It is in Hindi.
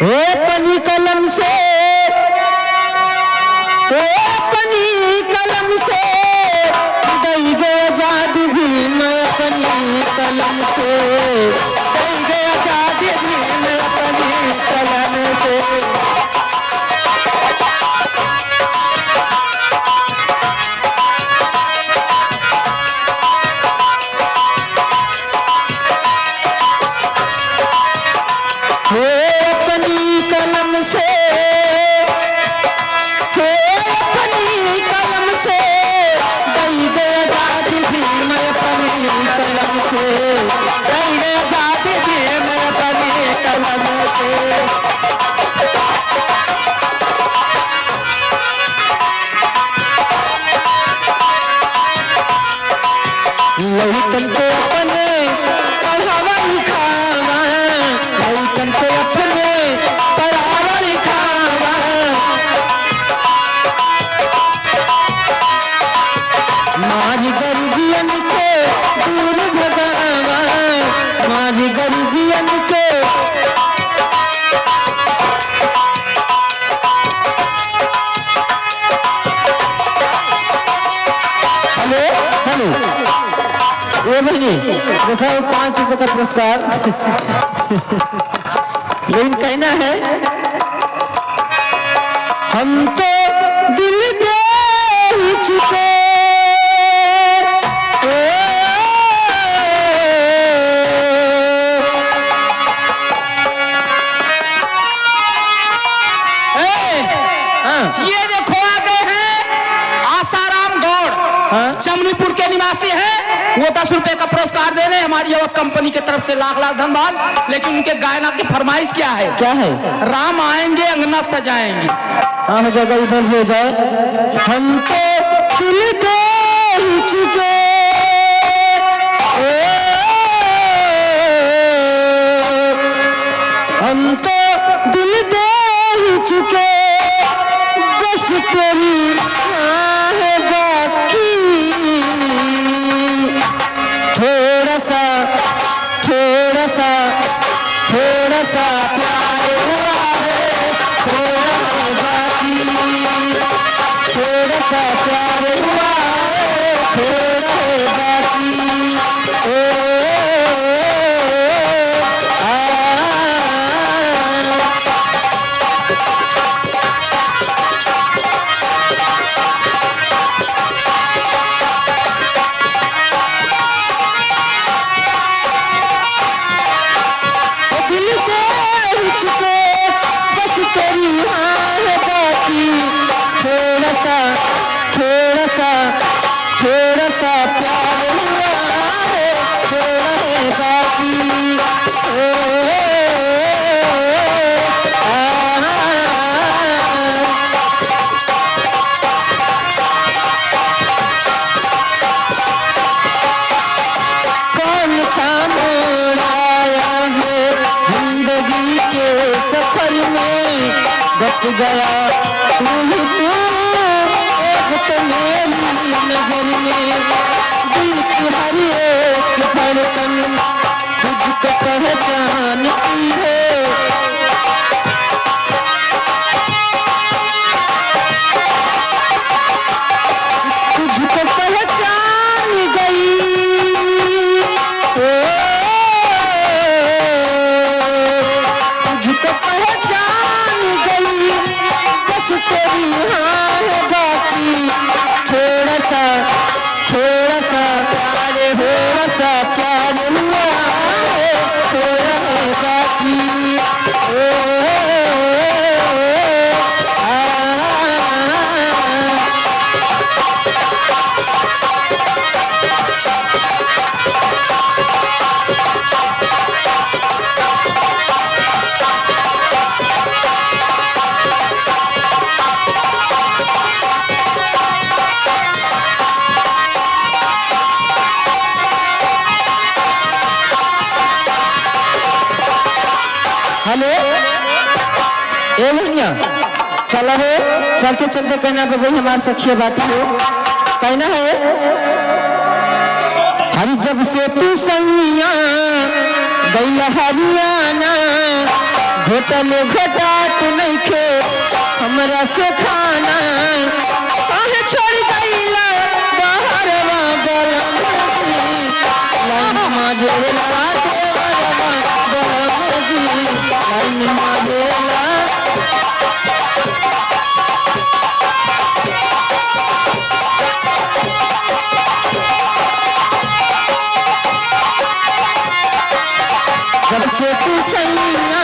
अपनी कलम से, अपनी कलम से दई गया जाद भी मैं अपनी कलम से, दई गया जाद भी मैं अपनी कलम से। अपनी कलम से, अपनी कलम से दई गया जात भी मैं अपनी कलम से, दई गया जात भी मैं अपनी कलम से। लड़कन को अपने पढ़ावा लिखावा, लड़कन को अपने पढ़ावा लिखावा, मारी गरीबियन को दूर भगावा, मारी गरीबियन को। हेलो हेलो, ये भाई देखो 5 रुपए का पुरस्कार। लेकिन कहना है हम तो दिल दे ही चुके, ये देखो आ गए हैं आसाराम गौड़, जमनीपुर के निवासी हैं। वो 10 रुपए का पुरस्कार दे रहे हैं हमारी अवध कंपनी की तरफ से, लाख लाख धन्यवाद। लेकिन उनके गायना की फरमाइश क्या है? क्या है? राम आएंगे अंगना सजाएंगे। हाँ हो जाएगा, इधर हो जाए। हम तो दिल दे ही चुके, हम तो दिल दे ही चुके, बस तेरी है बाकी। थोड़ा सा थोड़ा सा थोड़ा सा प्यार हुआ है, थोड़ा है बाकी, थोड़ा सा प्यार हुआ है, थोड़ा है बाकी। दिल से ही चुके, बस तेरी हाँ है बाकी। थोड़ा सा थोड़ा सा थोड़ा सा प्यार हुआ है, थोड़ा है बाकी। कौन सा मोड़ आया है जिंदगी के सफर में, बस गया तू ही तू एक तो मेरी नजर में। दिल की हर एक धड़कन तुझको पहचानती है, तुझको पहचान गई। तुझको पहचान गई, बस तेरी हाँ है बाकी। थोड़ा सा प्यार, थोड़ा सा प्यार हुआ है, थोड़ा है बाकी। हेलो ए भैया, चलो हो चलते चलते कहना तो भाई हमारे सखिया बात हो। कहना है हर जब से तू सैया गैया हरियाणा, होटल घटात नहीं खे हमरा से खाना काहे छोड़ गईला बाहर बलम जी लाइन मारेला देवरवा बलम जी लाइन मारेला जब से तू सैया